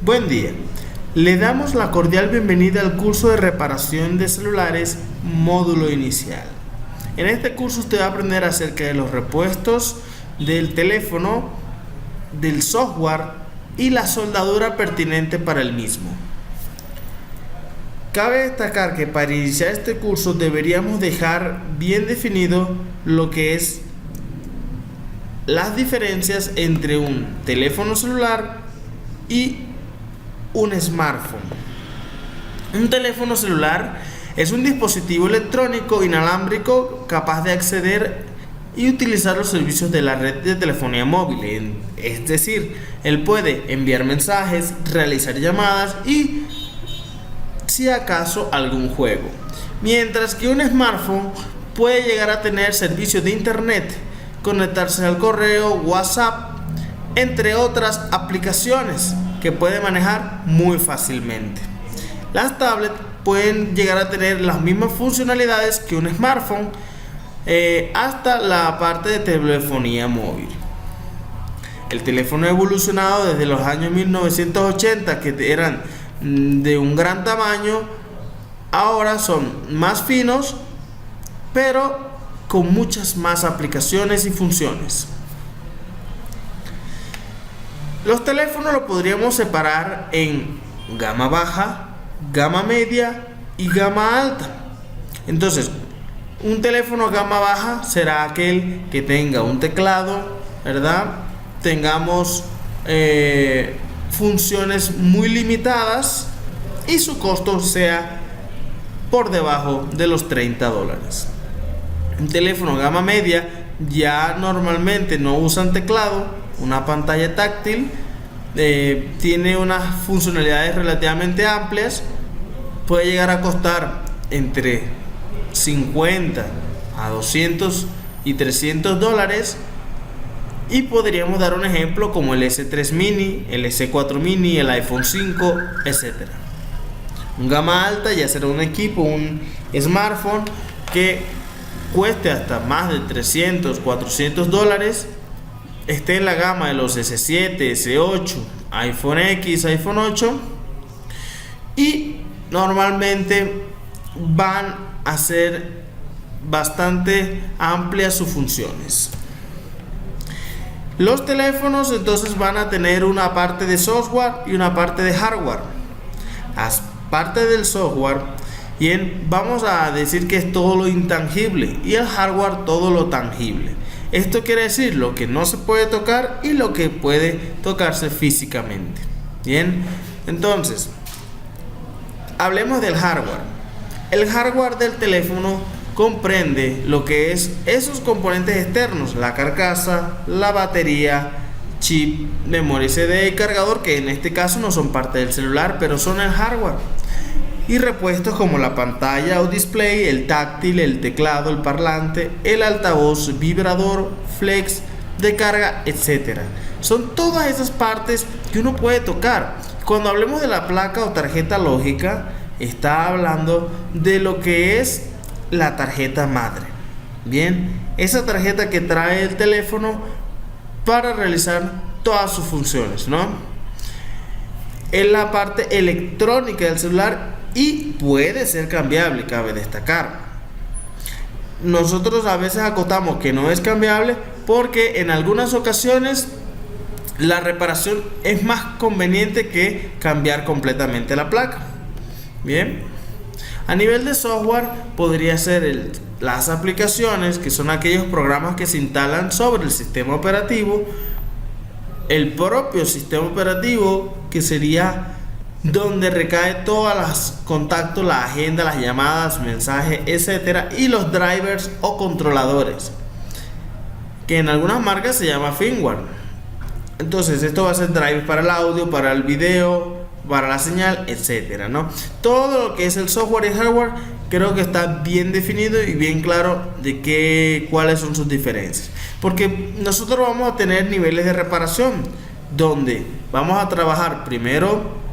Buen día. Le damos la cordial bienvenida al curso de reparación de celulares módulo inicial. En este curso usted va a aprender acerca de los repuestos del teléfono, del software y la soldadura pertinente para el mismo. Cabe destacar que para iniciar este curso deberíamos dejar bien definido lo que es las diferencias entre un teléfono celular y un smartphone. Un teléfono celular es un dispositivo electrónico inalámbrico capaz de acceder y utilizar los servicios de la red de telefonía móvil. Es decir, él puede enviar mensajes, realizar llamadas y, si acaso, algún juego. Mientras que un smartphone puede llegar a tener servicios de internet, conectarse al correo, WhatsApp, entre otras aplicaciones que puede manejar muy fácilmente. Las tablets pueden llegar a tener las mismas funcionalidades que un smartphone, hasta la parte de telefonía móvil. El teléfono ha evolucionado desde los años 1980, que eran de un gran tamaño, ahora son más finos, pero con muchas más aplicaciones y funciones. Los teléfonos los podríamos separar en gama baja, gama media y gama alta. Entonces, un teléfono gama baja será aquel que tenga un teclado, ¿verdad? Tengamos funciones muy limitadas y su costo sea por debajo de los $30. Un teléfono gama media ya normalmente no usan teclado, una pantalla táctil, tiene unas funcionalidades relativamente amplias, puede llegar a costar entre 50 a 200 y $300, y podríamos dar un ejemplo como el S3 mini, el S4 mini, el iPhone 5, etc. Un gama alta ya será un equipo, un smartphone que cueste hasta más de $300, $400, esté en la gama de los S7, S8, iPhone X, iPhone 8, y normalmente van a ser bastante amplias sus funciones. Los teléfonos entonces van a tener una parte de software y una parte de hardware. As parte del software, bien, vamos a decir que es todo lo intangible, y el hardware todo lo tangible. Esto quiere decir lo que no se puede tocar y lo que puede tocarse físicamente. Bien, entonces hablemos del hardware. El hardware del teléfono comprende lo que es esos componentes externos: la carcasa, la batería, chip, memoria CD y cargador, que en este caso no son parte del celular, pero son el hardware. Y repuestos como la pantalla o display, el táctil, el teclado, el parlante, el altavoz, vibrador, flex de carga, etc. Son todas esas partes que uno puede tocar. Cuando hablemos de la placa o tarjeta lógica, está hablando de lo que es la tarjeta madre. Bien, esa tarjeta que trae el teléfono para realizar todas sus funciones, ¿no? Es la parte electrónica del celular y puede ser cambiable, cabe destacar. Nosotros a veces acotamos que no es cambiable porque en algunas ocasiones la reparación es más conveniente que cambiar completamente la placa. Bien, a nivel de software podría ser las aplicaciones, que son aquellos programas que se instalan sobre el sistema operativo, el propio sistema operativo, que sería donde recae todas las contactos, la agenda, las llamadas, mensajes, etcétera, y los drivers o controladores, que en algunas marcas se llama firmware. Entonces esto va a ser driver para el audio, para el video, para la señal, etcétera, ¿no? Todo lo que es el software y hardware creo que está bien definido y bien claro de cuáles son sus diferencias, porque nosotros vamos a tener niveles de reparación donde vamos a trabajar primero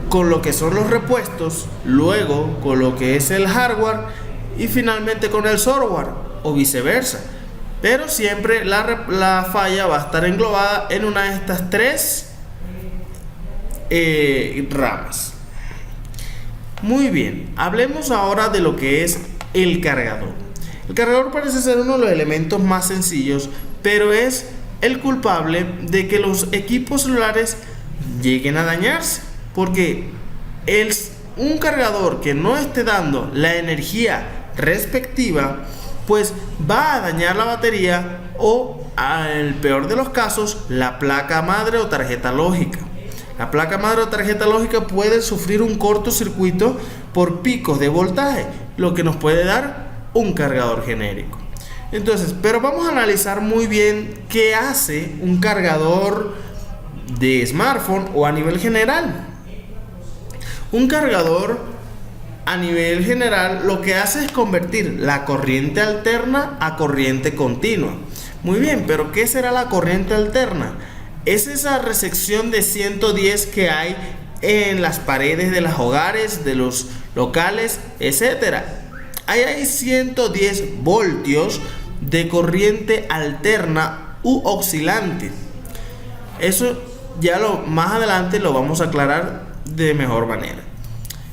con lo que son los repuestos, luego con lo que es el hardware y finalmente con el software, o viceversa. Pero siempre la falla va a estar englobada en una de estas tres ramas. Muy bien, hablemos ahora de lo que es el cargador. El cargador parece ser uno de los elementos más sencillos, pero es el culpable de que los equipos celulares lleguen a dañarse, porque un cargador que no esté dando la energía respectiva, pues va a dañar la batería o, en el peor de los casos, la placa madre o tarjeta lógica. La placa madre o tarjeta lógica puede sufrir un cortocircuito por picos de voltaje, lo que nos puede dar un cargador genérico. Entonces, pero vamos a analizar muy bien qué hace un cargador de smartphone o a nivel general. Un cargador a nivel general lo que hace es convertir la corriente alterna a corriente continua. Muy bien, pero ¿qué será la corriente alterna? Es esa recepción de 110 que hay en las paredes de los hogares, de los locales, etcétera. Ahí hay 110 voltios de corriente alterna u oscilante. Eso ya más adelante lo vamos a aclarar de mejor manera.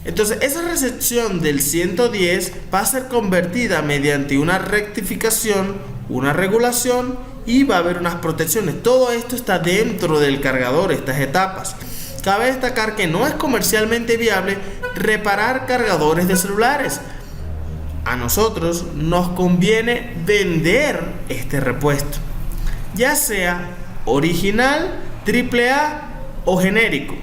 Entonces, esa recepción del 110 va a ser convertida mediante una rectificación, una regulación y va a haber unas protecciones. Todo esto está dentro del cargador, estas etapas. Cabe destacar que no es comercialmente viable reparar cargadores de celulares. A nosotros nos conviene vender este repuesto, ya sea original, AAA o genérico.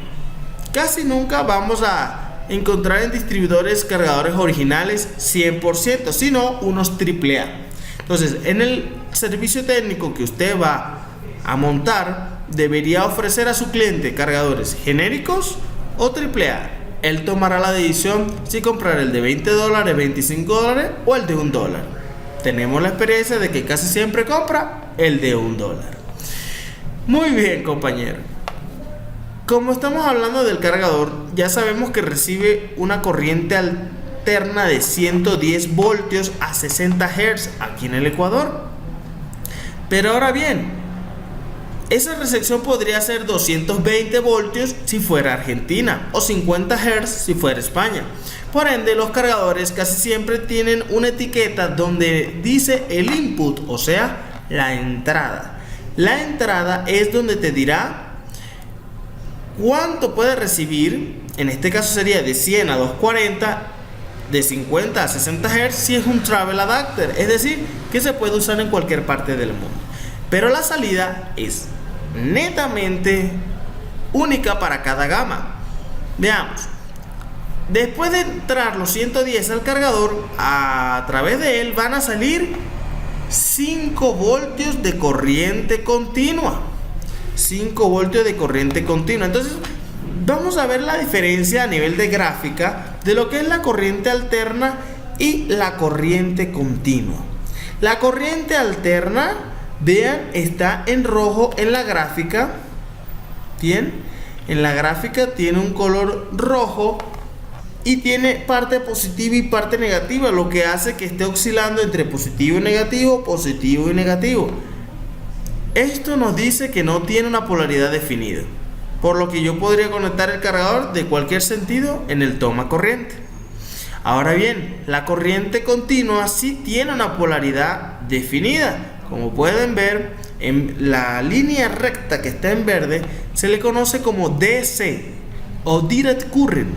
Casi nunca vamos a encontrar en distribuidores cargadores originales 100%, sino unos AAA. Entonces, en el servicio técnico que usted va a montar, debería ofrecer a su cliente cargadores genéricos o AAA. Él tomará la decisión si comprar el de $20, $25 o el de $1. Tenemos la experiencia de que casi siempre compra el de $1. Muy bien, compañero. Como estamos hablando del cargador, ya sabemos que recibe una corriente alterna de 110 voltios a 60 Hz aquí en el Ecuador. Pero ahora bien, esa recepción podría ser 220 voltios si fuera Argentina o 50 Hz si fuera España. Por ende, los cargadores casi siempre tienen una etiqueta donde dice el input, o sea, la entrada. La entrada es donde te dirá cuánto puede recibir. En este caso sería de 100 a 240, de 50 a 60 Hz si es un travel adapter, es decir, que se puede usar en cualquier parte del mundo. Pero la salida es netamente única para cada gama. Veamos. Después de entrar los 110 al cargador, a través de él van a salir 5 voltios de corriente continua. 5 voltios de corriente continua. Entonces, vamos a ver la diferencia a nivel de gráfica de lo que es la corriente alterna y la corriente continua. La corriente alterna, vean, está en rojo en la gráfica. Bien, en la gráfica tiene un color rojo y tiene parte positiva y parte negativa, lo que hace que esté oscilando entre positivo y negativo, positivo y negativo. Esto nos dice que no tiene una polaridad definida, por lo que yo podría conectar el cargador de cualquier sentido en el toma corriente. Ahora bien, la corriente continua sí tiene una polaridad definida. Como pueden ver, en la línea recta que está en verde se le conoce como DC o Direct Current,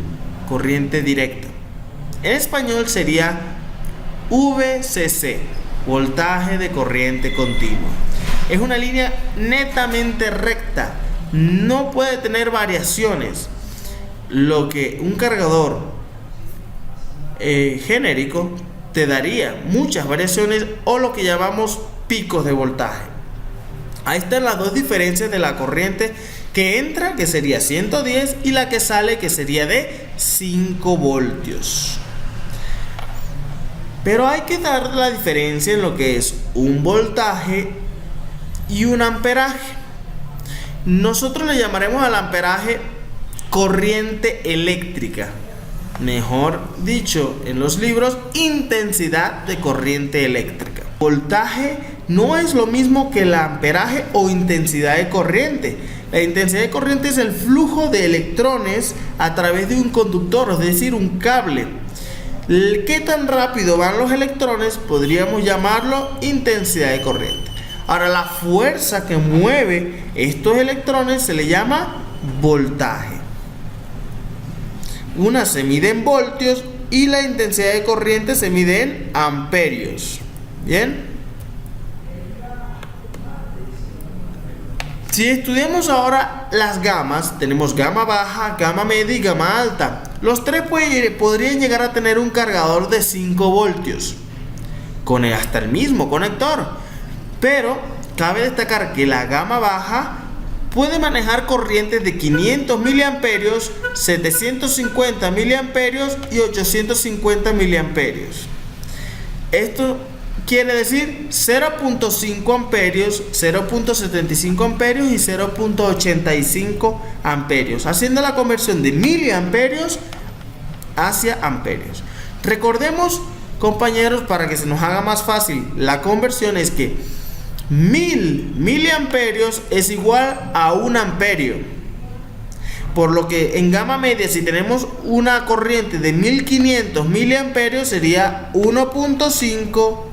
corriente directa. En español sería VCC, voltaje de corriente continua. Es una línea netamente recta, no puede tener variaciones. Lo que un cargador genérico te daría muchas variaciones o lo que llamamos picos de voltaje. Ahí están las dos diferencias de la corriente que entra, que sería 110, y la que sale, que sería de 5 voltios. Pero hay que dar la diferencia en lo que es un voltaje y un amperaje. Nosotros le llamaremos al amperaje corriente eléctrica, mejor dicho en los libros, intensidad de corriente eléctrica. Voltaje no es lo mismo que el amperaje o intensidad de corriente, La intensidad de corriente es el flujo de electrones a través de un conductor, es decir, un cable. ¿Qué tan rápido van los electrones? Podríamos llamarlo intensidad de corriente. Ahora, la fuerza que mueve estos electrones se le llama voltaje. Una se mide en voltios y la intensidad de corriente se mide en amperios. ¿Bien? Si estudiamos ahora las gamas, tenemos gama baja, gama media y gama alta. Los tres podrían llegar a tener un cargador de 5 voltios, con hasta el mismo conector. Pero cabe destacar que la gama baja puede manejar corrientes de 500 miliamperios, 750 miliamperios y 850 miliamperios. Esto quiere decir 0.5 amperios, 0.75 amperios y 0.85 amperios, haciendo la conversión de miliamperios hacia amperios. Recordemos, compañeros, para que se nos haga más fácil la conversión, es que 1000 miliamperios es igual a 1 amperio. Por lo que en gama media, si tenemos una corriente de 1500 miliamperios, sería 1.5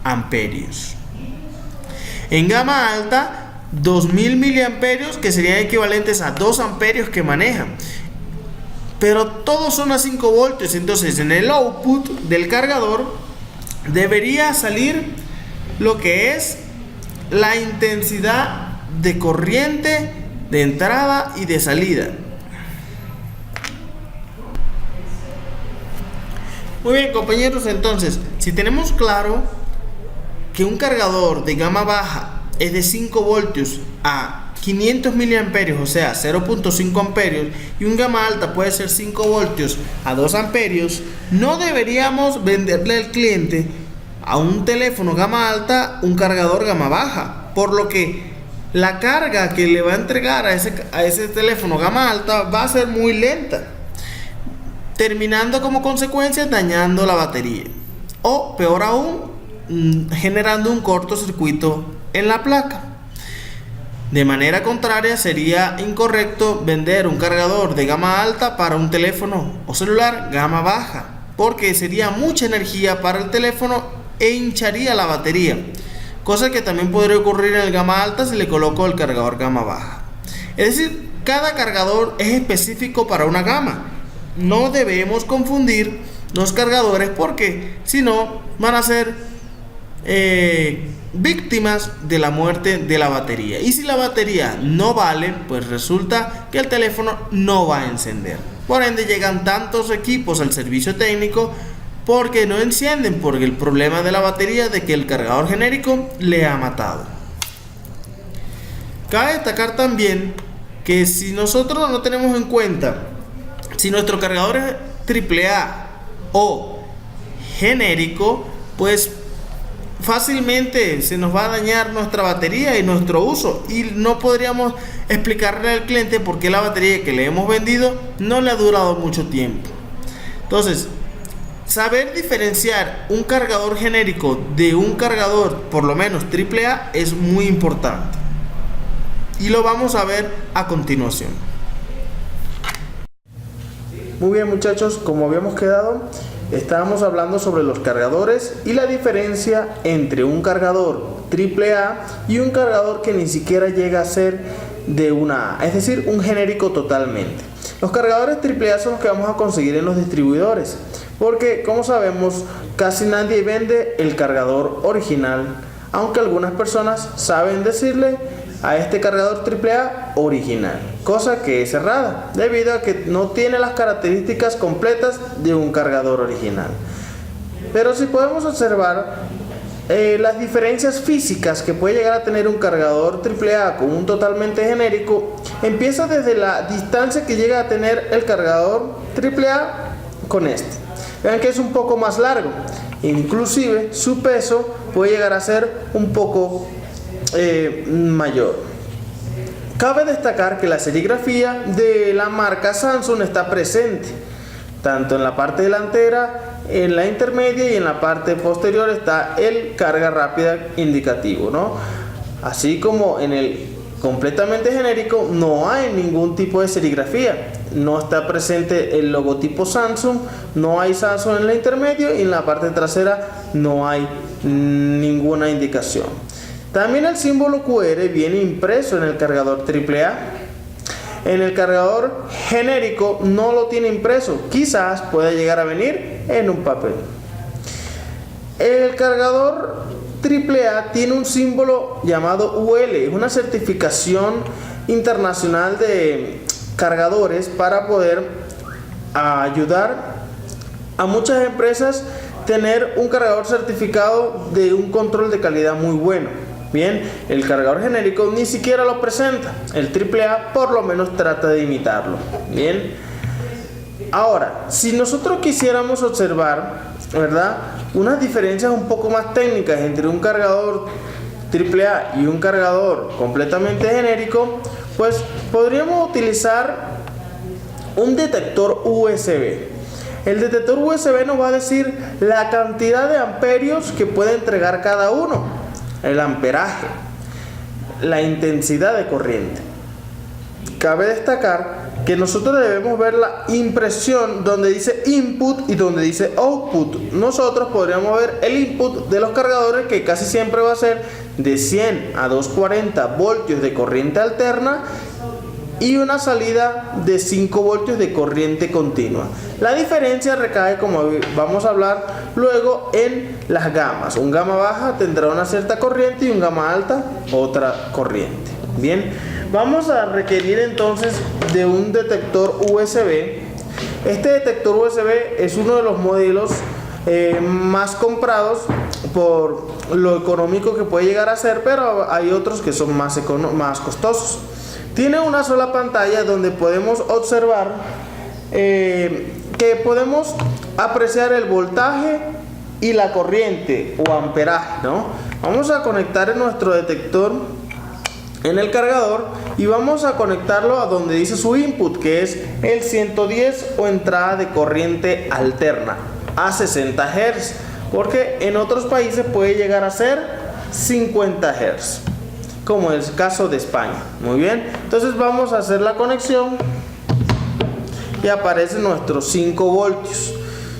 amperios. En gama alta, 2000 miliamperios, que serían equivalentes a 2 amperios que manejan. Pero todos son a 5 voltios, entonces en el output del cargador debería salir lo que es la intensidad de corriente de entrada y de salida. Muy bien, compañeros, entonces si tenemos claro que un cargador de gama baja es de 5 voltios a 500 miliamperios, o sea 0.5 amperios, y un gama alta puede ser 5 voltios a 2 amperios, no deberíamos venderle al cliente a un teléfono gama alta un cargador gama baja, por lo que la carga que le va a entregar a ese teléfono gama alta va a ser muy lenta, terminando como consecuencia dañando la batería, o peor aún, generando un cortocircuito en la placa. De manera contraria, sería incorrecto vender un cargador de gama alta para un teléfono o celular gama baja, porque sería mucha energía para el teléfono e hincharía la batería, cosa que también podría ocurrir en el gama alta si le coloco el cargador gama baja. Es decir, cada cargador es específico para una gama. No debemos confundir los cargadores, porque si no van a ser víctimas de la muerte de la batería, y si la batería no vale, pues resulta que el teléfono no va a encender. Por ende llegan tantos equipos al servicio técnico porque no encienden, por el problema de la batería, de que el cargador genérico le ha matado. Cabe destacar también que si nosotros no tenemos en cuenta si nuestro cargador es AAA o genérico, pues fácilmente se nos va a dañar nuestra batería y nuestro uso, y no podríamos explicarle al cliente por qué la batería que le hemos vendido no le ha durado mucho tiempo. Entonces, saber diferenciar un cargador genérico de un cargador por lo menos AAA es muy importante, y lo vamos a ver a continuación. Muy bien, muchachos, como habíamos quedado, estábamos hablando sobre los cargadores y la diferencia entre un cargador AAA y un cargador que ni siquiera llega a ser de una A, es decir, un genérico totalmente. Los cargadores AAA son los que vamos a conseguir en los distribuidores, porque como sabemos casi nadie vende el cargador original, aunque algunas personas saben decirle a este cargador AAA original, cosa que es errada, debido a que no tiene las características completas de un cargador original. Pero si podemos observar las diferencias físicas que puede llegar a tener un cargador AAA con un totalmente genérico, empieza desde la distancia que llega a tener el cargador AAA con este. Vean que es un poco más largo, inclusive su peso puede llegar a ser un poco mayor. Cabe destacar que la serigrafía de la marca Samsung está presente tanto en la parte delantera, en la intermedia y en la parte posterior está el carga rápida indicativo, ¿no? Así como en el completamente genérico, no hay ningún tipo de serigrafía. No está presente el logotipo Samsung, no hay Samsung en el intermedio y en la parte trasera no hay ninguna indicación. También el símbolo QR viene impreso en el cargador AAA. En el cargador genérico no lo tiene impreso, quizás pueda llegar a venir en un papel. El cargador AAA tiene un símbolo llamado UL, es una certificación internacional de cargadores para poder ayudar a muchas empresas tener un cargador certificado de un control de calidad muy bueno. Bien, el cargador genérico ni siquiera lo presenta, el AAA por lo menos trata de imitarlo. Bien, ahora, si nosotros quisiéramos observar, ¿verdad?, unas diferencias un poco más técnicas entre un cargador AAA y un cargador completamente genérico, pues podríamos utilizar un detector USB. El detector USB nos va a decir la cantidad de amperios que puede entregar cada uno, el amperaje, la intensidad de corriente. Cabe destacar que nosotros debemos ver la impresión donde dice input y donde dice output. Nosotros podríamos ver el input de los cargadores, que casi siempre va a ser de 100 a 240 voltios de corriente alterna y una salida de 5 voltios de corriente continua. La diferencia recae, como vamos a hablar luego, en las gamas. Un gama baja tendrá una cierta corriente y un gama alta otra corriente. Bien, vamos a requerir entonces de un detector USB. Este detector USB es uno de los modelos más comprados por lo económico que puede llegar a ser, pero hay otros que son más costosos. Tiene una sola pantalla donde podemos observar que podemos apreciar el voltaje y la corriente o amperaje, ¿no? Vamos a conectar nuestro detector en el cargador y vamos a conectarlo a donde dice su input, que es el 110 o entrada de corriente alterna a 60 Hz, porque en otros países puede llegar a ser 50 Hz, como es el caso de España. Muy bien, entonces vamos a hacer la conexión y aparecen nuestros 5 voltios.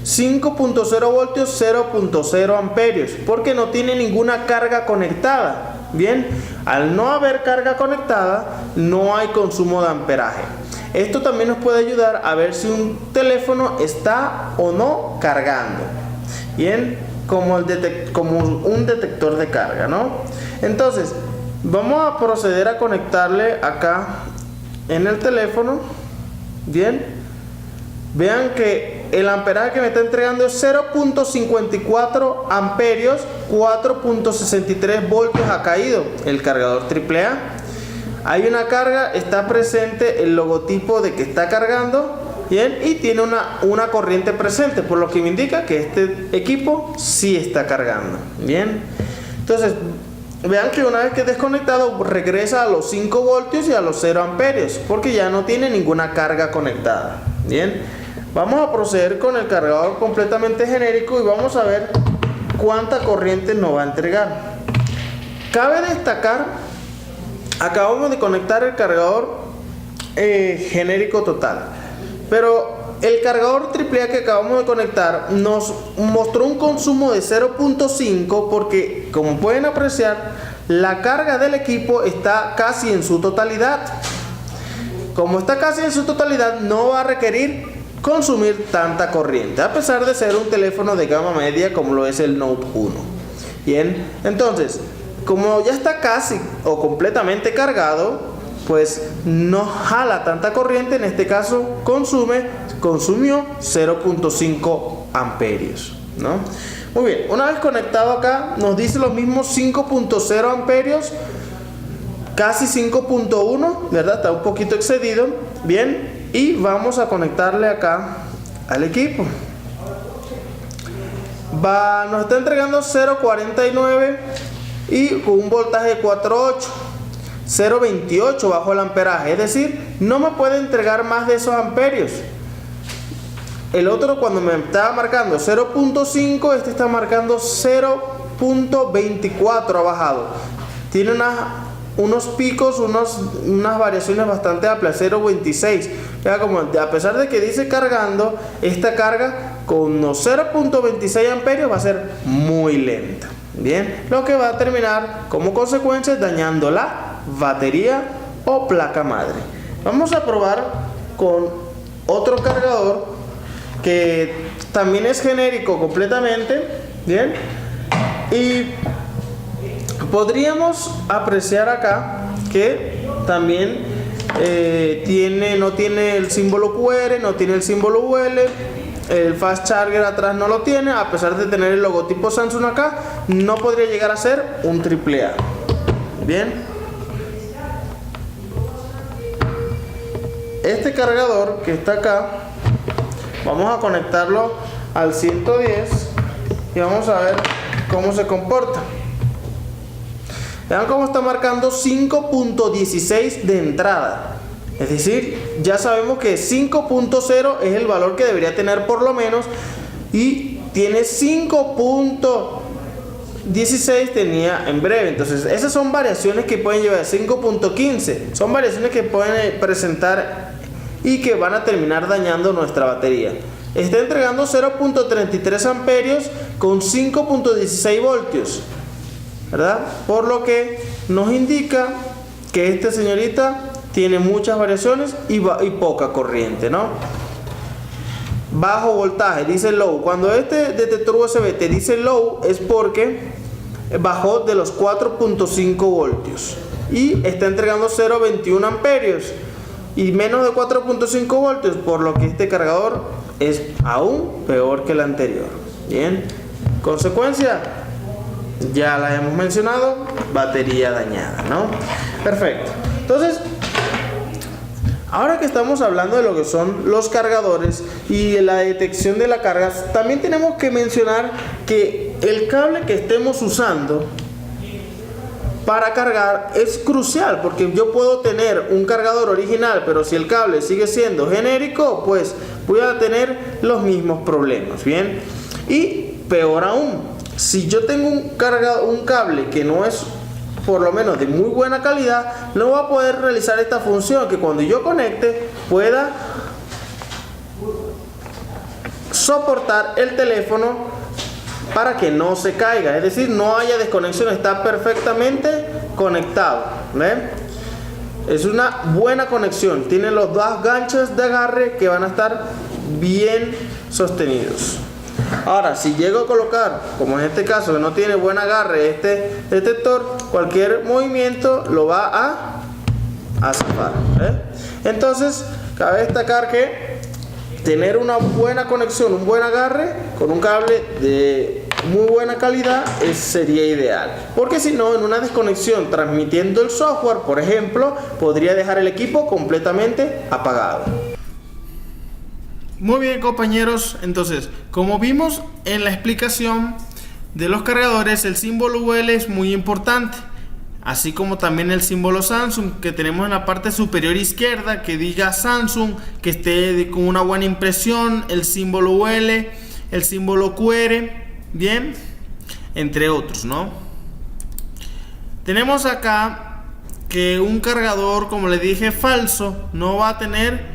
5.0 voltios, 0.0 amperios, porque no tiene ninguna carga conectada. Bien, al no haber carga conectada, no hay consumo de amperaje. Esto también nos puede ayudar a ver si un teléfono está o no cargando. Bien, como un detector de carga, ¿no? Entonces, vamos a proceder a conectarle acá en el teléfono. Bien, vean que el amperaje que me está entregando es 0.54 amperios, 4.63 voltios ha caído el cargador AAA. Hay una carga, está presente el logotipo de que está cargando, bien, y tiene una corriente presente, por lo que me indica que este equipo sí está cargando. Bien, entonces vean que una vez que es desconectado regresa a los 5 voltios y a los 0 amperios, porque ya no tiene ninguna carga conectada. Bien, vamos a proceder con el cargador completamente genérico y vamos a ver cuánta corriente nos va a entregar. Cabe destacar, acabamos de conectar el cargador genérico total, pero el cargador AAA que acabamos de conectar nos mostró un consumo de 0.5 porque, como pueden apreciar, la carga del equipo está casi en su totalidad. Como está casi en su totalidad, no va a requerir consumir tanta corriente, a pesar de ser un teléfono de gama media como lo es el Note 1. Bien, entonces, como ya está casi o completamente cargado, pues no jala tanta corriente. En este caso consumió 0.5 amperios, ¿no? Muy bien, una vez conectado acá nos dice los mismos 5.0 amperios, casi 5.1, ¿verdad? Está un poquito excedido. Bien, y vamos a conectarle acá al equipo. Nos está entregando 0.49 y con un voltaje de 4.8, 0.28 bajo el amperaje, es decir, no me puede entregar más de esos amperios. El otro, cuando me estaba marcando 0.5, este está marcando 0.24, ha bajado. Tiene unos picos, unas variaciones bastante amplias, 0.26. Ya como a pesar de que dice cargando, esta carga con unos 0.26 amperios va a ser muy lenta. Bien, lo que va a terminar como consecuencia dañando la batería o placa madre. Vamos a probar con otro cargador que también es genérico completamente. Bien, y podríamos apreciar acá que también no tiene el símbolo QR, no tiene el símbolo UL, el fast charger atrás no lo tiene, a pesar de tener el logotipo Samsung acá, no podría llegar a ser un AAA. Bien, este cargador que está acá, vamos a conectarlo al 110 y vamos a ver cómo se comporta. Vean cómo está marcando 5.16 de entrada. Es decir, ya sabemos que 5.0 es el valor que debería tener por lo menos. Y tiene 5.16 tenía en breve. Entonces esas son variaciones que pueden llevar a 5.15. Son variaciones que pueden presentar y que van a terminar dañando nuestra batería. Está entregando 0.33 amperios con 5.16 voltios, ¿verdad? Por lo que nos indica que esta señorita tiene muchas variaciones y poca corriente, ¿no? Bajo voltaje, dice low. Cuando este detector USB te dice low es porque bajó de los 4.5 voltios y está entregando 0.21 amperios y menos de 4.5 voltios, por lo que este cargador es aún peor que el anterior. Bien, consecuencia, ya la hemos mencionado, batería dañada, ¿no? Perfecto. Entonces, ahora que estamos hablando de lo que son los cargadores y la detección de la carga, también tenemos que mencionar que el cable que estemos usando para cargar es crucial, porque yo puedo tener un cargador original, pero si el cable sigue siendo genérico, pues voy a tener los mismos problemas. Bien, y peor aún, si yo tengo un cable que no es por lo menos de muy buena calidad, no va a poder realizar esta función, que cuando yo conecte pueda soportar el teléfono para que no se caiga, es decir, no haya desconexión, está perfectamente conectado. ¿Ven? Es una buena conexión, tiene los dos ganchos de agarre que van a estar bien sostenidos. Ahora, si llego a colocar, como en este caso que no tiene buen agarre este detector, cualquier movimiento lo va a zafar. Entonces, cabe destacar que tener una buena conexión, un buen agarre con un cable de muy buena calidad sería ideal, porque si no, en una desconexión transmitiendo el software, por ejemplo, podría dejar el equipo completamente apagado. Muy bien, compañeros, entonces, como vimos en la explicación de los cargadores, el símbolo UL es muy importante, así como también el símbolo Samsung que tenemos en la parte superior izquierda, que diga Samsung, que esté con una buena impresión, el símbolo UL, el símbolo QR, bien, entre otros, ¿no? Tenemos acá que un cargador, como le dije, falso, no va a tener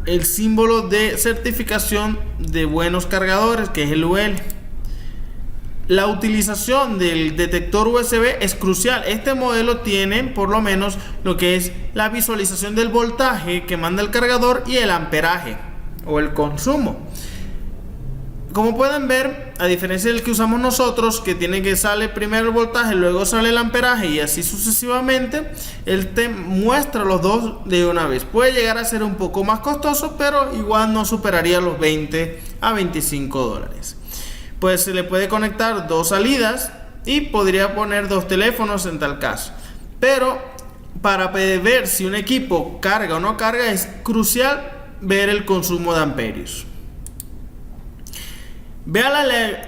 el símbolo de certificación de buenos cargadores, que es el UL. La utilización del detector USB es crucial. Este modelo tiene por lo menos lo que es la visualización del voltaje que manda el cargador y el amperaje o el consumo. Como pueden ver, a diferencia del que usamos nosotros, que tiene que sale primero el voltaje, luego sale el amperaje y así sucesivamente, él te muestra los dos de una vez. Puede llegar a ser un poco más costoso, pero igual no superaría los 20 a 25 dólares. Pues se le puede conectar dos salidas y podría poner dos teléfonos en tal caso. Pero para ver si un equipo carga o no carga, es crucial ver el consumo de amperios. Vea la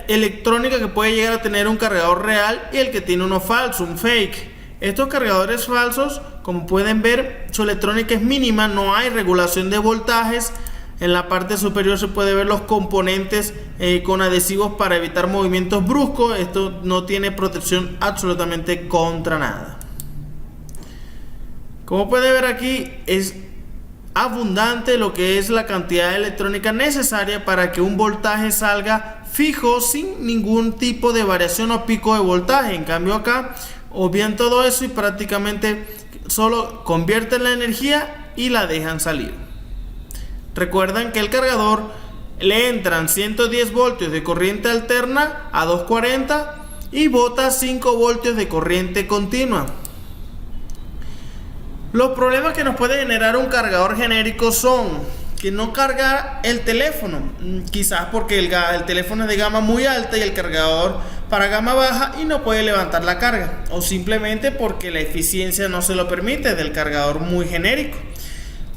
electrónica que puede llegar a tener un cargador real y el que tiene uno falso, un fake. Estos cargadores falsos, como pueden ver, su electrónica es mínima, no hay regulación de voltajes. En la parte superior se puede ver los componentes con adhesivos para evitar movimientos bruscos. Esto no tiene protección absolutamente contra nada. Como puede ver aquí, es abundante lo que es la cantidad de electrónica necesaria para que un voltaje salga fijo sin ningún tipo de variación o pico de voltaje. En cambio acá obvian todo eso y prácticamente solo convierten la energía y la dejan salir. Recuerdan que el cargador le entran 110 voltios de corriente alterna a 240 y bota 5 voltios de corriente continua. Los problemas que nos puede generar un cargador genérico son que no carga el teléfono, quizás porque el teléfono es de gama muy alta y el cargador para gama baja y no puede levantar la carga, o simplemente porque la eficiencia no se lo permite del cargador muy genérico.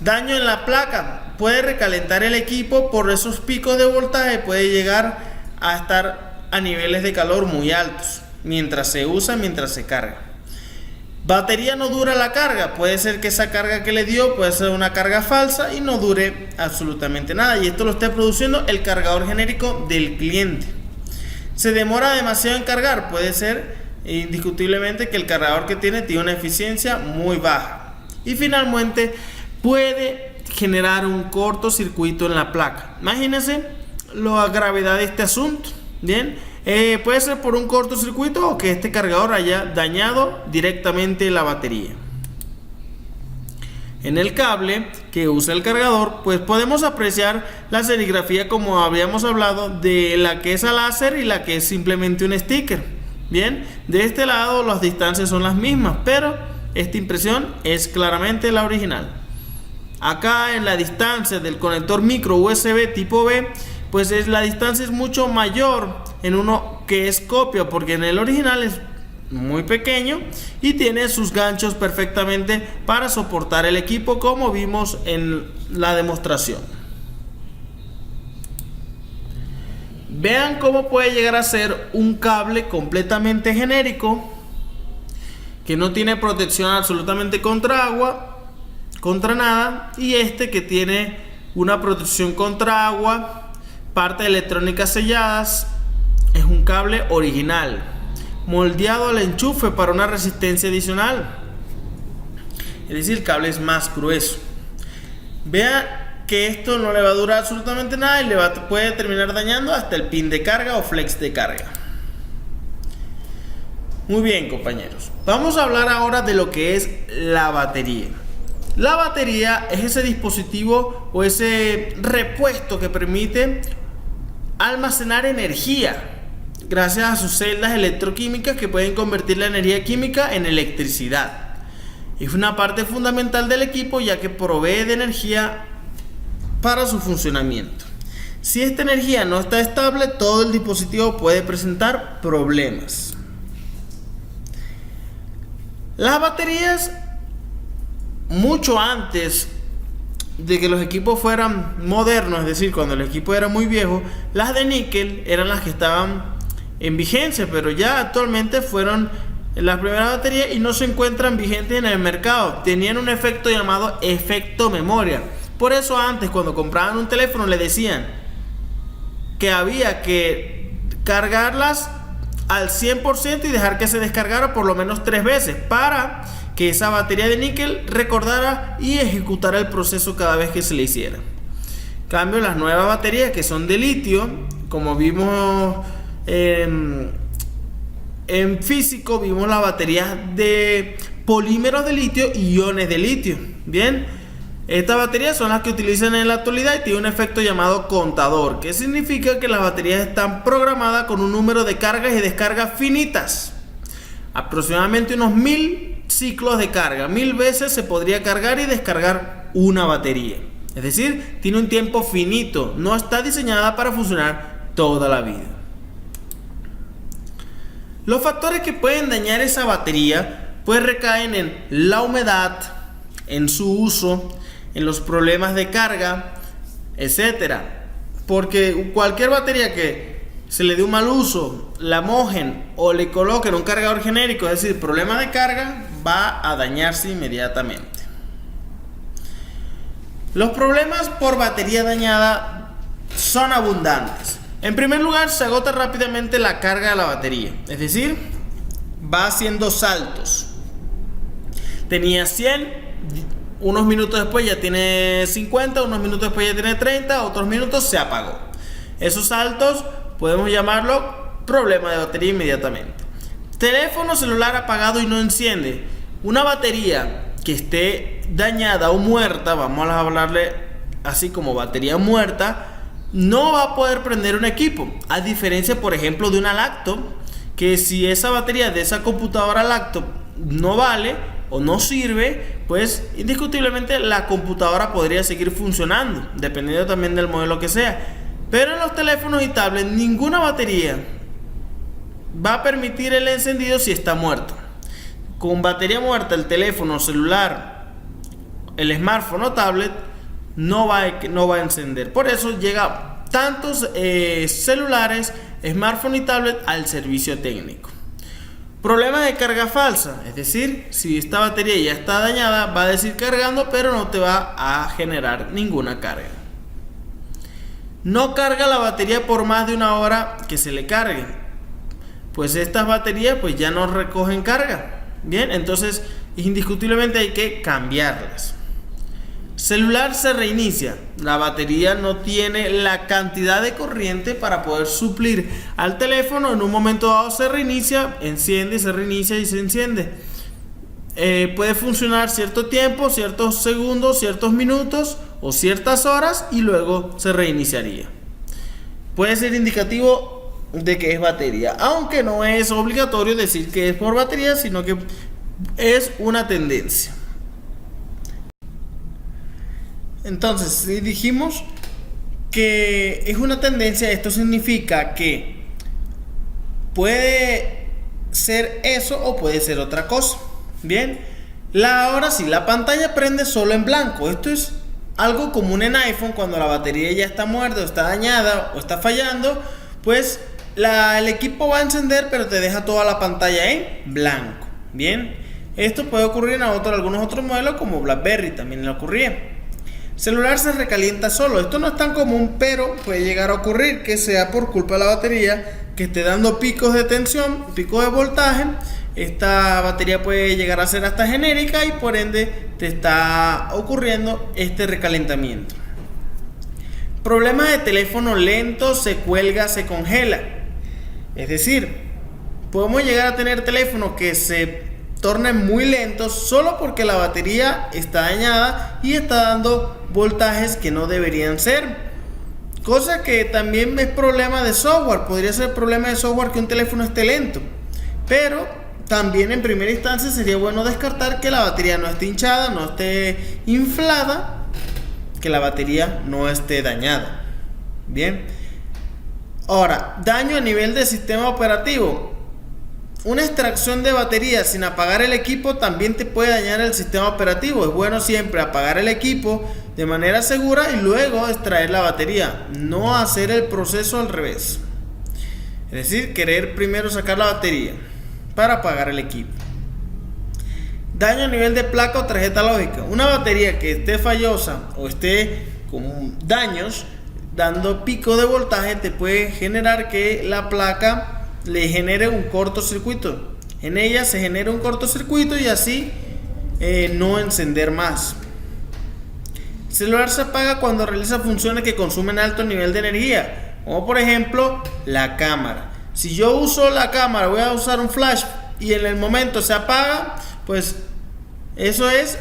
Daño en la placa, puede recalentar el equipo por esos picos de voltaje, puede llegar a estar a niveles de calor muy altos mientras se usa, mientras se carga. Batería no dura la carga, puede ser que esa carga que le dio puede ser una carga falsa y no dure absolutamente nada, y esto lo esté produciendo el cargador genérico del cliente. Se demora demasiado en cargar, puede ser indiscutiblemente que el cargador que tiene una eficiencia muy baja. Y finalmente puede generar un cortocircuito en la placa. Imagínense la gravedad de este asunto. Bien, puede ser por un cortocircuito o que este cargador haya dañado directamente la batería. En el cable que usa el cargador, pues podemos apreciar la serigrafía, como habíamos hablado, de la que es a láser y la que es simplemente un sticker. Bien, de este lado las distancias son las mismas, pero esta impresión es claramente la original. Acá en la distancia del conector micro USB tipo B, pues la distancia es mucho mayor en uno que es copia, porque en el original es muy pequeño y tiene sus ganchos perfectamente para soportar el equipo, como vimos en la demostración. Vean cómo puede llegar a ser un cable completamente genérico que no tiene protección absolutamente contra agua, contra nada, y este que tiene una protección contra agua, parte de electrónicas selladas. Es un cable original, moldeado al enchufe para una resistencia adicional, es decir, el cable es más grueso. Vea que esto no le va a durar absolutamente nada y puede terminar dañando hasta el pin de carga o flex de carga. Muy bien, compañeros, vamos a hablar ahora de lo que es la batería. La batería es ese dispositivo o ese repuesto que permite almacenar energía gracias a sus celdas electroquímicas que pueden convertir la energía química en electricidad. Es una parte fundamental del equipo, ya que provee de energía para su funcionamiento. Si esta energía no está estable, todo el dispositivo puede presentar problemas. Las baterías, mucho antes de que los equipos fueran modernos, es decir, cuando el equipo era muy viejo, las de níquel eran las que estaban en vigencia, pero ya actualmente fueron las primeras baterías y no se encuentran vigentes en el mercado. Tenían un efecto llamado efecto memoria. Por eso antes, cuando compraban un teléfono, le decían que había que cargarlas al 100% y dejar que se descargara por lo menos 3 veces para que esa batería de níquel recordara y ejecutara el proceso cada vez que se le hiciera. En cambio, las nuevas baterías, que son de litio, como vimos en físico, vimos las baterías de polímeros de litio y iones de litio. Bien, estas baterías son las que utilizan en la actualidad y tienen un efecto llamado contador, que significa que las baterías están programadas con un número de cargas y descargas finitas, aproximadamente unos 1000 ciclos de carga. 1000 veces se podría cargar y descargar una batería, es decir, tiene un tiempo finito, no está diseñada para funcionar toda la vida. Los factores que pueden dañar esa batería pues recaen en la humedad, en su uso, en los problemas de carga, etcétera. Porque cualquier batería que se le dé un mal uso, la mojen o le coloquen un cargador genérico, es decir, problema de carga, va a dañarse inmediatamente. Los problemas por batería dañada son abundantes. En primer lugar, se agota rápidamente la carga de la batería, es decir, va haciendo saltos. Tenía 100, unos minutos después ya tiene 50, unos minutos después ya tiene 30, otros minutos se apagó. Esos saltos podemos llamarlo problema de batería inmediatamente. Teléfono celular apagado y no enciende. Una batería que esté dañada o muerta, vamos a hablarle así como batería muerta, no va a poder prender un equipo. A diferencia, por ejemplo, de una laptop, que si esa batería de esa computadora laptop no vale o no sirve, pues indiscutiblemente la computadora podría seguir funcionando, dependiendo también del modelo que sea. Pero en los teléfonos y tablets ninguna batería va a permitir el encendido si está muerto. Con batería muerta el teléfono celular, el smartphone o tablet no va a encender. Por eso llega tantos celulares, smartphone y tablet al servicio técnico. Problema de carga falsa, es decir, si esta batería ya está dañada, va a decir cargando, pero no te va a generar ninguna carga. No carga la batería por más de una hora que se le cargue, pues estas baterías pues ya no recogen carga. Bien, entonces indiscutiblemente hay que cambiarlas. Celular se reinicia. La batería no tiene la cantidad de corriente para poder suplir al teléfono. En un momento dado se reinicia, enciende, se reinicia y se enciende. Puede funcionar cierto tiempo, ciertos segundos, ciertos minutos o ciertas horas y luego se reiniciaría. Puede ser indicativo de que es batería, aunque no es obligatorio decir que es por batería, sino que es una tendencia. Entonces, si dijimos que es una tendencia, esto significa que puede ser eso o puede ser otra cosa. Bien, ahora sí, la pantalla prende solo en blanco. Esto es algo común en iPhone cuando la batería ya está muerta, o está dañada o está fallando, pues el equipo va a encender pero te deja toda la pantalla en blanco. Bien, esto puede ocurrir en algunos otros modelos como BlackBerry también le ocurría. Celular se recalienta solo. Esto no es tan común, pero puede llegar a ocurrir que sea por culpa de la batería que esté dando picos de tensión, picos de voltaje. Esta batería puede llegar a ser hasta genérica y por ende te está ocurriendo este recalentamiento. Problema de teléfono lento, se cuelga, se congela. Es decir, podemos llegar a tener teléfonos que se tornen muy lentos solo porque la batería está dañada y está dando voltajes que no deberían ser. Cosa que también es problema de software. Podría ser problema de software que un teléfono esté lento. Pero también en primera instancia sería bueno descartar que la batería no esté hinchada, no esté inflada, que la batería no esté dañada. Bien. Ahora, daño a nivel de sistema operativo. Una extracción de batería sin apagar el equipo también te puede dañar el sistema operativo. Es bueno siempre apagar el equipo de manera segura y luego extraer la batería, no hacer el proceso al revés. Es decir, querer primero sacar la batería para apagar el equipo. Daño a nivel de placa o tarjeta lógica. Una batería que esté fallosa o esté con daños, dando pico de voltaje, te puede generar que la placa le genere un cortocircuito. En ella se genera un cortocircuito y así no encender más. El celular se apaga cuando realiza funciones que consumen alto nivel de energía, como por ejemplo la cámara. Si yo uso la cámara, voy a usar un flash y en el momento se apaga, pues eso es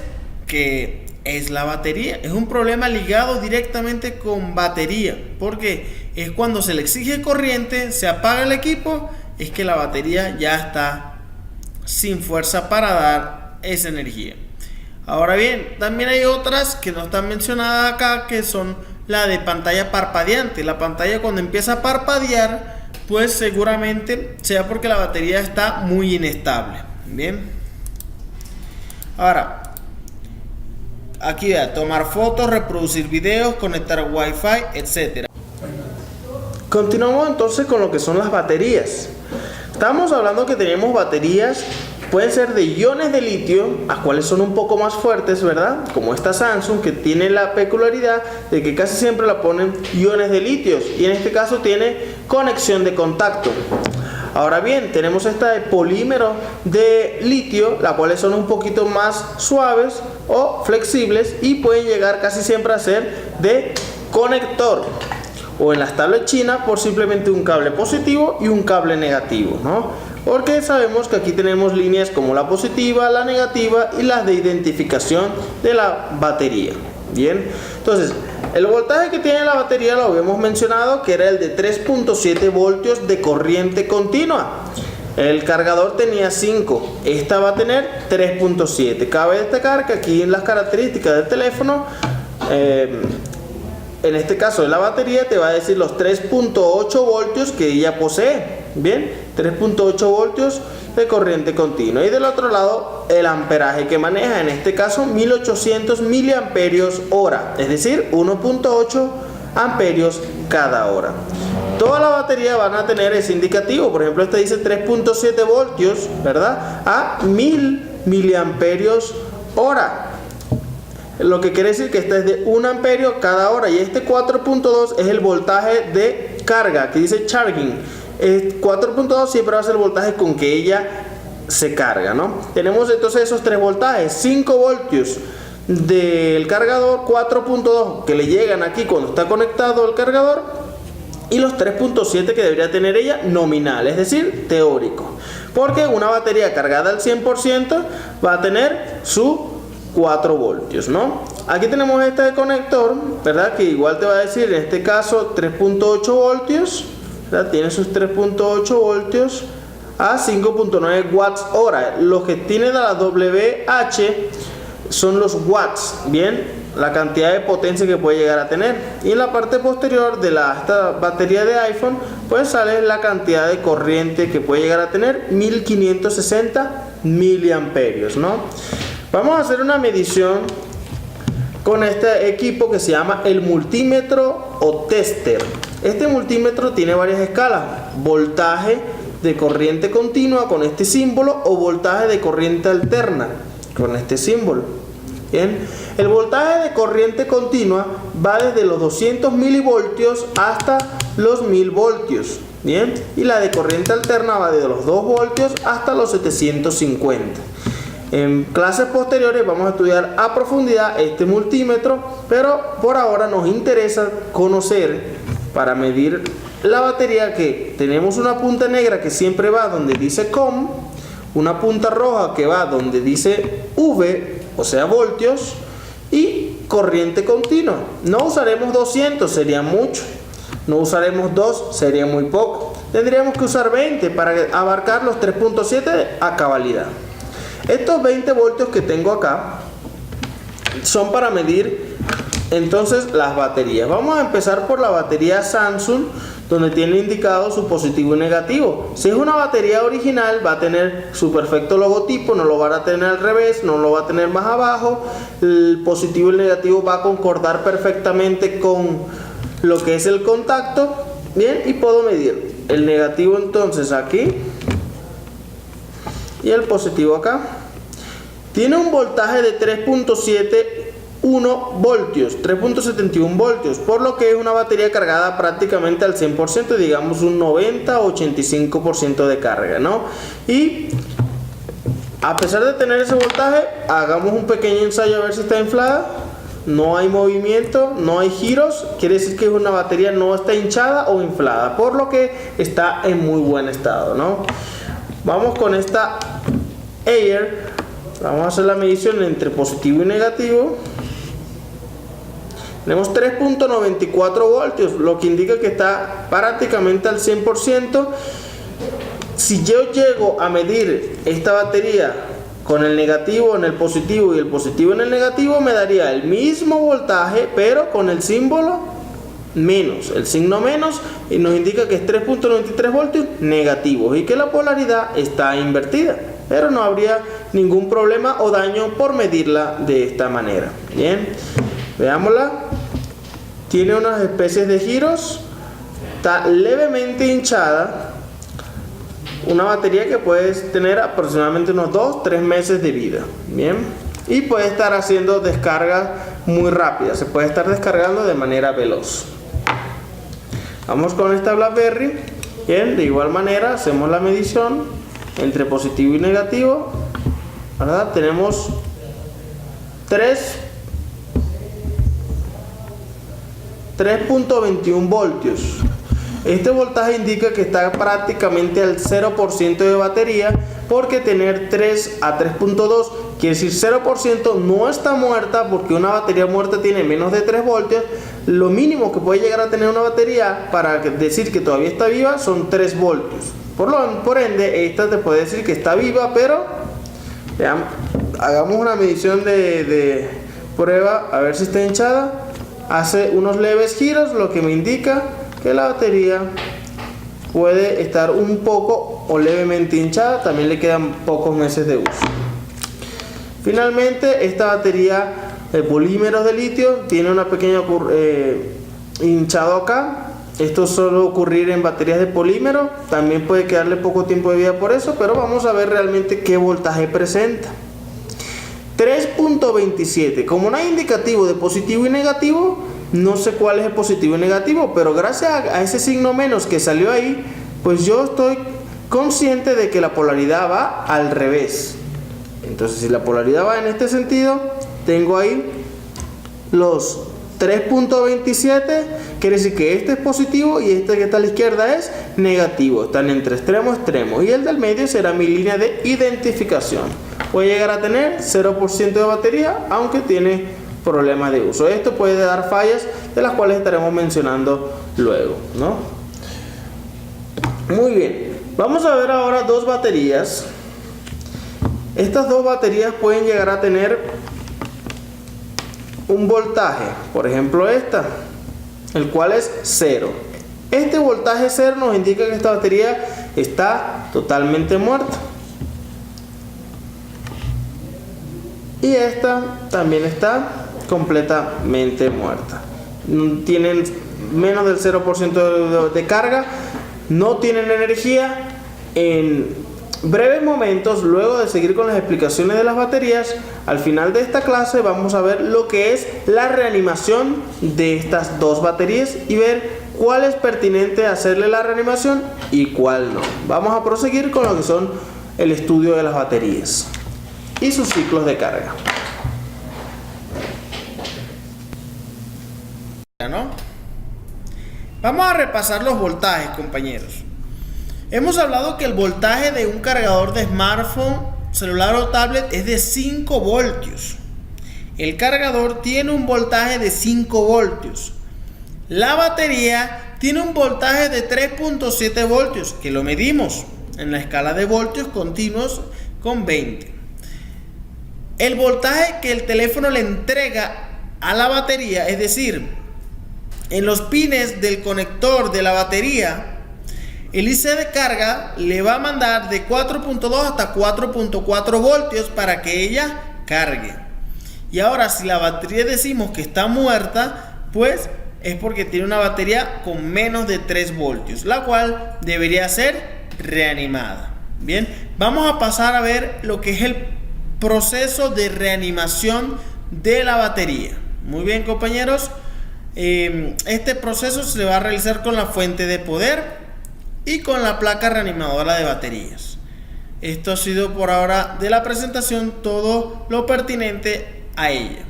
que es la batería. Es un problema ligado directamente con batería, porque es cuando se le exige corriente, se apaga el equipo, es que la batería ya está sin fuerza para dar esa energía. Ahora bien, también hay otras que no están mencionadas acá, que son la de pantalla parpadeante. La pantalla cuando empieza a parpadear, pues seguramente sea porque la batería está muy inestable. Bien. Ahora, aquí voy a tomar fotos, reproducir videos, conectar Wi-Fi, etc. Continuamos entonces con lo que son las baterías. Estamos hablando que tenemos baterías, pueden ser de iones de litio, las cuales son un poco más fuertes, ¿verdad? Como esta Samsung, que tiene la peculiaridad de que casi siempre la ponen iones de litio y en este caso tiene conexión de contacto. Ahora bien, tenemos esta de polímero de litio, las cuales son un poquito más suaves, o flexibles, y pueden llegar casi siempre a ser de conector, o en las tablet chinas por simplemente un cable positivo y un cable negativo, ¿no? Porque sabemos que aquí tenemos líneas como la positiva, la negativa y las de identificación de la batería. Bien, entonces el voltaje que tiene la batería lo habíamos mencionado, que era el de 3.7 voltios de corriente continua. El cargador tenía 5, esta va a tener 3.7. Cabe destacar que aquí en las características del teléfono, en este caso de la batería, te va a decir los 3.8 voltios que ella posee. Bien, 3.8 voltios de corriente continua, y del otro lado el amperaje que maneja, en este caso 1800 miliamperios hora, es decir 1.8 amperios cada hora. Toda la batería van a tener ese indicativo. Por ejemplo, este dice 3.7 voltios, ¿verdad?, a 1000 miliamperios hora, lo que quiere decir que este es de 1 amperio cada hora, y este 4.2 es el voltaje de carga, que dice charging. 4.2 siempre va a ser el voltaje con que ella se carga, ¿no? Tenemos entonces esos tres voltajes: 5 voltios del cargador, 4.2 que le llegan aquí cuando está conectado el cargador, y los 3.7 que debería tener ella nominal, es decir, teórico, porque una batería cargada al 100% va a tener su 4 voltios, ¿no? Aquí tenemos este de conector, ¿verdad?, que igual te va a decir en este caso 3.8 voltios, ¿verdad? Tiene sus 3.8 voltios a 5.9 watts hora. Los que tiene de la WH son los watts, bien, la cantidad de potencia que puede llegar a tener. Y en la parte posterior de esta batería de iPhone, pues sale la cantidad de corriente que puede llegar a tener: 1560 miliamperios, ¿no? Vamos a hacer una medición con este equipo que se llama el multímetro o tester. Este multímetro tiene varias escalas: voltaje de corriente continua con este símbolo, o voltaje de corriente alterna con este símbolo. Bien, el voltaje de corriente continua va desde los 200 milivoltios hasta los 1000 voltios. Bien, y la de corriente alterna va desde los 2 voltios hasta los 750. En clases posteriores vamos a estudiar a profundidad este multímetro, pero por ahora nos interesa conocer, para medir la batería, que tenemos una punta negra que siempre va donde dice COM, una punta roja que va donde dice V, o sea voltios, y corriente continua. No usaremos 200, sería mucho. No usaremos 2, sería muy poco. Tendríamos que usar 20 para abarcar los 3.7 a cabalidad. Estos 20 voltios que tengo acá son para medir entonces las baterías. Vamos a empezar por la batería Samsung, donde tiene indicado su positivo y negativo. Si es una batería original, va a tener su perfecto logotipo, no lo van a tener al revés, no lo va a tener más abajo. El positivo y el negativo va a concordar perfectamente con lo que es el contacto. Bien, y puedo medir el negativo entonces aquí y el positivo acá. Tiene un voltaje de 3.71 voltios, 3.71 voltios, por lo que es una batería cargada prácticamente al 100%, digamos un 90-85% de carga, ¿no? Y a pesar de tener ese voltaje, hagamos un pequeño ensayo a ver si está inflada. No hay movimiento, no hay giros, quiere decir que una batería no está hinchada o inflada, por lo que está en muy buen estado, ¿no? Vamos con esta Air, vamos a hacer la medición entre positivo y negativo. Tenemos 3.94 voltios, lo que indica que está prácticamente al 100%. Si yo llego a medir esta batería con el negativo en el positivo y el positivo en el negativo, me daría el mismo voltaje, pero con el símbolo menos, el signo menos, y nos indica que es 3.93 voltios negativos y que la polaridad está invertida, pero no habría ningún problema o daño por medirla de esta manera. Bien, veámosla. Tiene unas especies de giros, está levemente hinchada. Una batería que puede tener aproximadamente unos 2-3 meses de vida. Bien, y puede estar haciendo descargas muy rápidas, se puede estar descargando de manera veloz. Vamos con esta BlackBerry. Bien, de igual manera hacemos la medición entre positivo y negativo, ¿verdad? Tenemos 3.21 voltios. Este voltaje indica que está prácticamente al 0% de batería, porque tener 3 a 3.2 quiere decir 0%, no está muerta, porque una batería muerta tiene menos de 3 voltios. Lo mínimo que puede llegar a tener una batería para decir que todavía está viva son 3 voltios. Por ende, esta te puede decir que está viva, pero veamos, hagamos una medición de prueba a ver si está hinchada. Hace unos leves giros, lo que me indica que la batería puede estar un poco o levemente hinchada. También le quedan pocos meses de uso. Finalmente, esta batería de polímeros de litio tiene una pequeña hinchado acá. Esto suele ocurrir en baterías de polímero. También puede quedarle poco tiempo de vida por eso, pero vamos a ver realmente qué voltaje presenta. 3.27. Como no hay indicativo de positivo y negativo, no sé cuál es el positivo y negativo, pero gracias a ese signo menos que salió ahí, pues yo estoy consciente de que la polaridad va al revés. Entonces, si la polaridad va en este sentido, tengo ahí los 3.27, quiere decir que este es positivo y este que está a la izquierda es negativo. Están entre extremo a extremo, y el del medio será mi línea de identificación. Puede llegar a tener 0% de batería, aunque tiene problemas de uso. Esto puede dar fallas, de las cuales estaremos mencionando luego, ¿no? Muy bien, vamos a ver ahora dos baterías. Estas dos baterías pueden llegar a tener un voltaje, por ejemplo esta, el cual es 0. Este voltaje 0 nos indica que esta batería está totalmente muerta. Y esta también está completamente muerta. Tienen menos del 0% de carga, no tienen energía. En breves momentos, luego de seguir con las explicaciones de las baterías, al final de esta clase vamos a ver lo que es la reanimación de estas dos baterías y ver cuál es pertinente hacerle la reanimación y cuál no. Vamos a proseguir con lo que son el estudio de las baterías y sus ciclos de carga. ¿No? Vamos a repasar los voltajes, compañeros. Hemos hablado que el voltaje de un cargador de smartphone, celular o tablet es de 5 voltios. El cargador tiene un voltaje de 5 voltios. La batería tiene un voltaje de 3.7 voltios, que lo medimos en la escala de voltios continuos con 20. El voltaje que el teléfono le entrega a la batería, es decir, en los pines del conector de la batería, el IC de carga le va a mandar de 4.2 hasta 4.4 voltios para que ella cargue. Y ahora, si la batería decimos que está muerta, pues es porque tiene una batería con menos de 3 voltios, la cual debería ser reanimada. Bien, vamos a pasar a ver lo que es el proceso de reanimación de la batería. Muy bien, compañeros. Este proceso se va a realizar con la fuente de poder y con la placa reanimadora de baterías. Esto ha sido por ahora de la presentación todo lo pertinente a ella.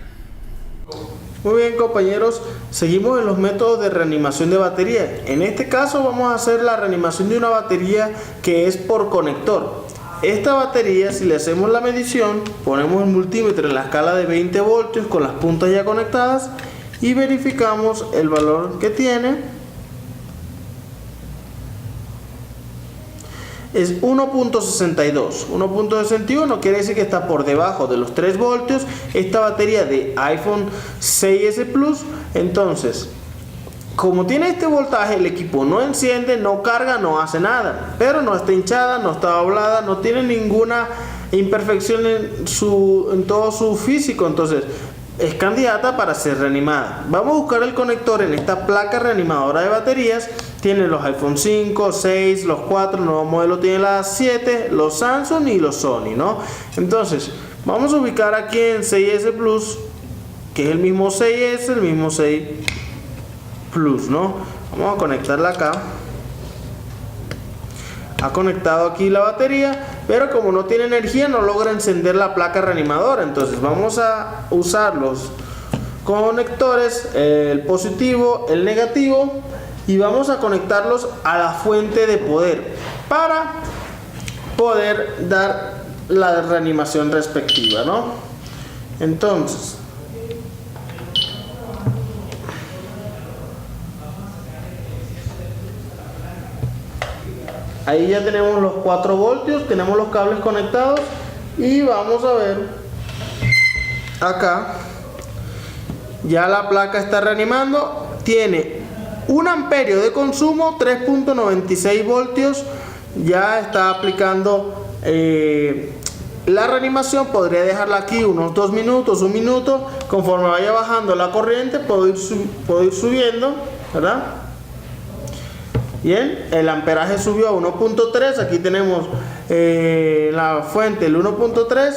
Muy bien, compañeros, seguimos en los métodos de reanimación de batería. En este caso vamos a hacer la reanimación de una batería que es por conector. Esta batería, si le hacemos la medición, ponemos el multímetro en la escala de 20 voltios con las puntas ya conectadas y verificamos el valor que tiene. Es 1.62. 1.61 quiere decir que está por debajo de los 3 voltios. Esta batería de iPhone 6S Plus, entonces, como tiene este voltaje, el equipo no enciende, no carga, no hace nada. Pero no está hinchada, no está doblada, no tiene ninguna imperfección en todo su físico. Entonces, es candidata para ser reanimada. Vamos a buscar el conector en esta placa reanimadora de baterías. Tiene los iPhone 5, 6, los 4, el nuevo modelo tiene las 7, los Samsung y los Sony, ¿no? Entonces, vamos a ubicar aquí en 6S Plus, que es el mismo 6S, el mismo 6 Plus, ¿no? Vamos a conectarla acá. ha conectado aquí la batería, pero como no tiene energía no logra encender la placa reanimadora. Entonces vamos a usar los conectores, el positivo, el negativo, y vamos a conectarlos a la fuente de poder para poder dar la reanimación respectiva, ¿no? Entonces ahí ya tenemos los 4 voltios, tenemos los cables conectados y vamos a ver acá. Ya la placa está reanimando, tiene 1 amperio de consumo, 3.96 voltios, ya está aplicando la reanimación. Podría dejarla aquí unos 2 minutos, 1 minuto, conforme vaya bajando la corriente puedo ir subiendo, ¿verdad? Bien, el amperaje subió a 1.3, aquí tenemos la fuente, el 1.3,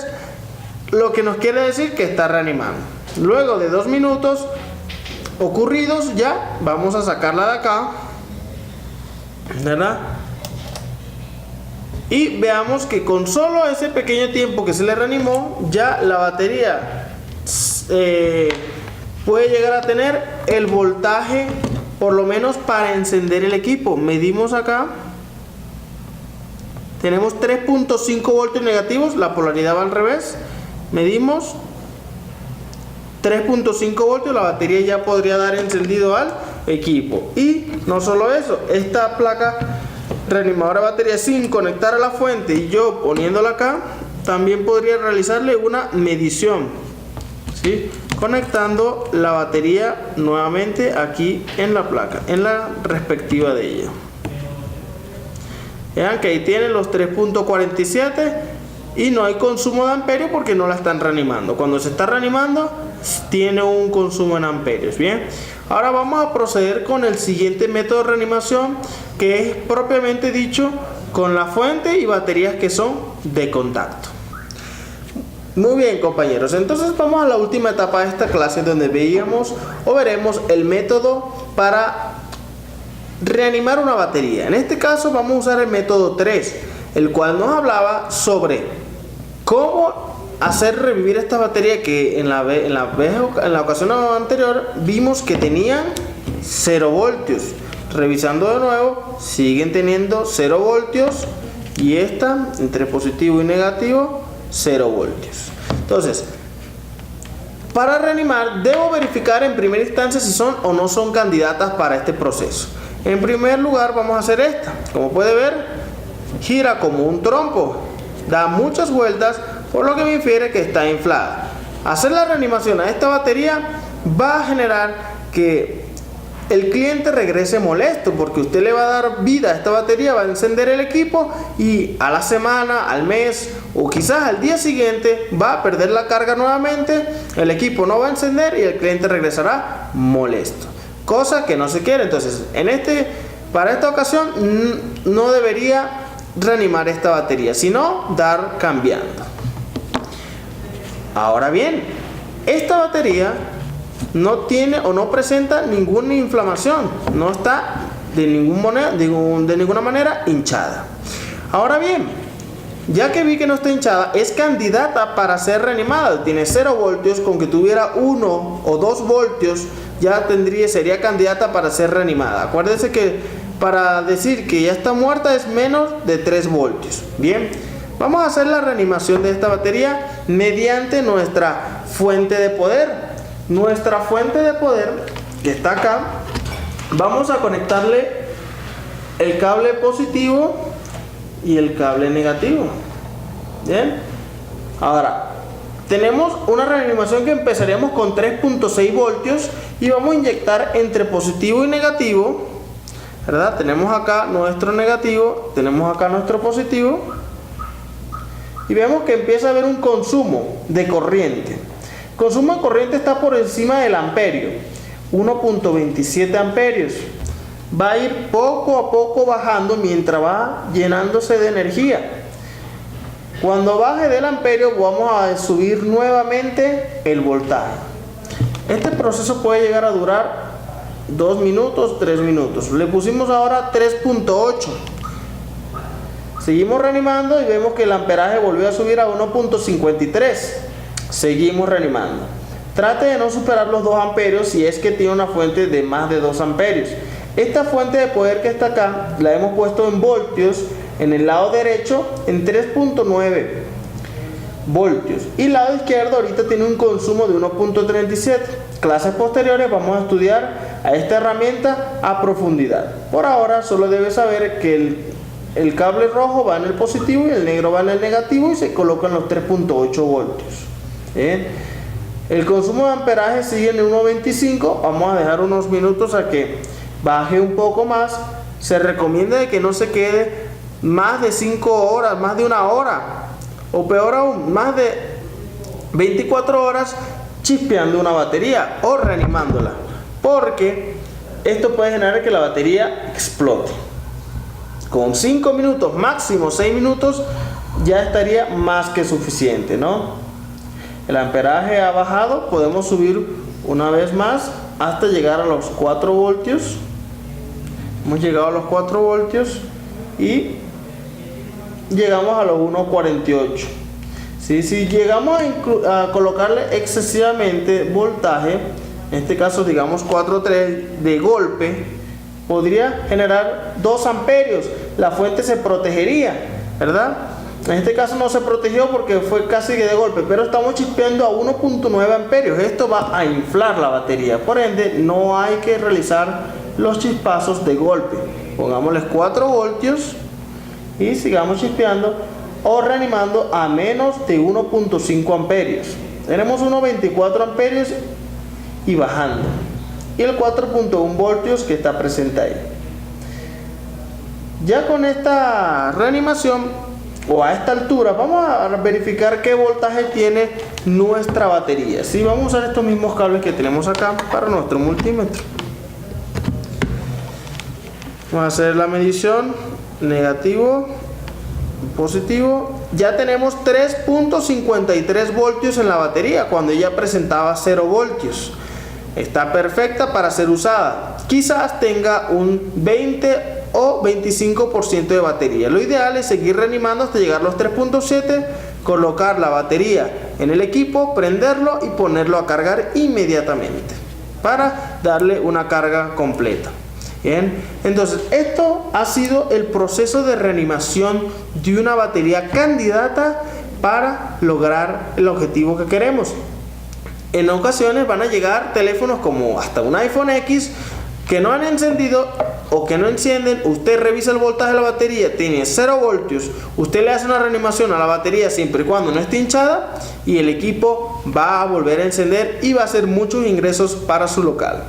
lo que nos quiere decir que está reanimando. Luego de 2 minutos ocurridos, ya vamos a sacarla de acá, ¿verdad? Y veamos que con solo ese pequeño tiempo que se le reanimó, ya la batería puede llegar a tener el voltaje por lo menos para encender el equipo. Medimos acá, tenemos 3.5 voltios negativos, la polaridad va al revés. Medimos 3.5 voltios, la batería ya podría dar encendido al equipo. Y no solo eso, esta placa reanimadora de batería sin conectar a la fuente y yo poniéndola acá, también podría realizarle una medición, ¿sí? Conectando la batería nuevamente aquí en la placa, en la respectiva de ella. Vean que ahí tienen los 3.47 y no hay consumo de amperios porque no la están reanimando. Cuando se está reanimando tiene un consumo en amperios. Bien, ahora vamos a proceder con el siguiente método de reanimación, que es propiamente dicho con la fuente y baterías que son de contacto. Muy bien, compañeros, entonces vamos a la última etapa de esta clase, donde veíamos o veremos el método para reanimar una batería. En este caso vamos a usar el método 3, el cual nos hablaba sobre cómo hacer revivir esta batería que en la ocasión anterior vimos que tenían 0 voltios. Revisando de nuevo, siguen teniendo 0 voltios y esta, entre positivo y negativo, 0 voltios. Entonces, para reanimar debo verificar en primera instancia si son o no son candidatas para este proceso. En primer lugar vamos a hacer esta. Como puede ver, gira como un trompo, da muchas vueltas, por lo que me infiere que está inflada. Hacer la reanimación a esta batería va a generar que el cliente regrese molesto, porque usted le va a dar vida a esta batería, va a encender el equipo y a la semana, al mes o quizás al día siguiente va a perder la carga nuevamente, el equipo no va a encender y el cliente regresará molesto, cosa que no se quiere. Entonces para esta ocasión no debería reanimar esta batería, sino dar cambiando. Ahora bien, esta batería no tiene o no presenta ninguna inflamación, no está de ninguna manera hinchada. Ahora bien, ya que vi que no está hinchada, es candidata para ser reanimada. Tiene 0 voltios, con que tuviera 1 o 2 voltios ya sería candidata para ser reanimada. Acuérdense que para decir que ya está muerta es menos de 3 voltios. Bien, vamos a hacer la reanimación de esta batería mediante nuestra fuente de poder. Nuestra fuente de poder, que está acá, vamos a conectarle el cable positivo y el cable negativo. Bien, ahora tenemos una reanimación que empezaríamos con 3.6 voltios y vamos a inyectar entre positivo y negativo, ¿verdad? Tenemos acá nuestro negativo, tenemos acá nuestro positivo y vemos que empieza a haber un consumo de corriente. Consumo de corriente está por encima del amperio, 1.27 amperios. Va a ir poco a poco bajando mientras va llenándose de energía. Cuando baje del amperio vamos a subir nuevamente el voltaje. Este proceso puede llegar a durar 2 minutos, 3 minutos. Le pusimos ahora 3.8. seguimos reanimando y vemos que el amperaje volvió a subir a 1.53. Seguimos reanimando. Trate de no superar los 2 amperios si es que tiene una fuente de más de 2 amperios. Esta fuente de poder que está acá la hemos puesto en voltios en el lado derecho en 3.9 voltios y el lado izquierdo ahorita tiene un consumo de 1.37. Clases posteriores vamos a estudiar a esta herramienta a profundidad. Por ahora solo debes saber que el cable rojo va en el positivo y el negro va en el negativo y se colocan los 3.8 voltios. El consumo de amperaje sigue en 1.25. Vamos a dejar unos minutos a que baje un poco más. Se recomienda de que no se quede más de 5 horas, más de 1 hora, o peor aún, más de 24 horas chispeando una batería o reanimándola, porque esto puede generar que la batería explote. Con 5 minutos, máximo 6 minutos, ya estaría más que suficiente, ¿no? El amperaje ha bajado, podemos subir una vez más hasta llegar a los 4 voltios. Hemos llegado a los 4 voltios y llegamos a los 1.48. Si llegamos a colocarle excesivamente voltaje, en este caso digamos 4.3 de golpe, podría generar 2 amperios. La fuente se protegería, ¿verdad? En este caso no se protegió porque fue casi de golpe, pero estamos chispeando a 1.9 amperios. Esto va a inflar la batería, por ende no hay que realizar los chispazos de golpe. Pongámosles 4 voltios y sigamos chispeando o reanimando a menos de 1.5 amperios. Tenemos 1.24 amperios y bajando, y el 4.1 voltios que está presente ahí. Ya con esta reanimación o a esta altura vamos a verificar qué voltaje tiene nuestra batería. Sí, vamos a usar estos mismos cables que tenemos acá para nuestro multímetro. Vamos a hacer la medición, negativo, positivo. Ya tenemos 3.53 voltios en la batería cuando ella presentaba 0 voltios. Está perfecta para ser usada. Quizás tenga un 20 o 25% de batería. Lo ideal es seguir reanimando hasta llegar a los 3.7, colocar la batería en el equipo, prenderlo y ponerlo a cargar inmediatamente para darle una carga completa. Bien, entonces esto ha sido el proceso de reanimación de una batería candidata para lograr el objetivo que queremos. En ocasiones van a llegar teléfonos como hasta un iPhone X que no han encendido o que no encienden. Usted revisa el voltaje de la batería, tiene 0 voltios, usted le hace una reanimación a la batería siempre y cuando no esté hinchada y el equipo va a volver a encender y va a hacer muchos ingresos para su local.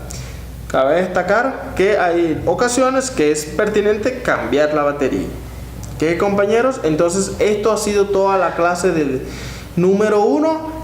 Cabe destacar que hay ocasiones que es pertinente cambiar la batería. ¿Qué, compañeros? Entonces esto ha sido toda la clase del número 1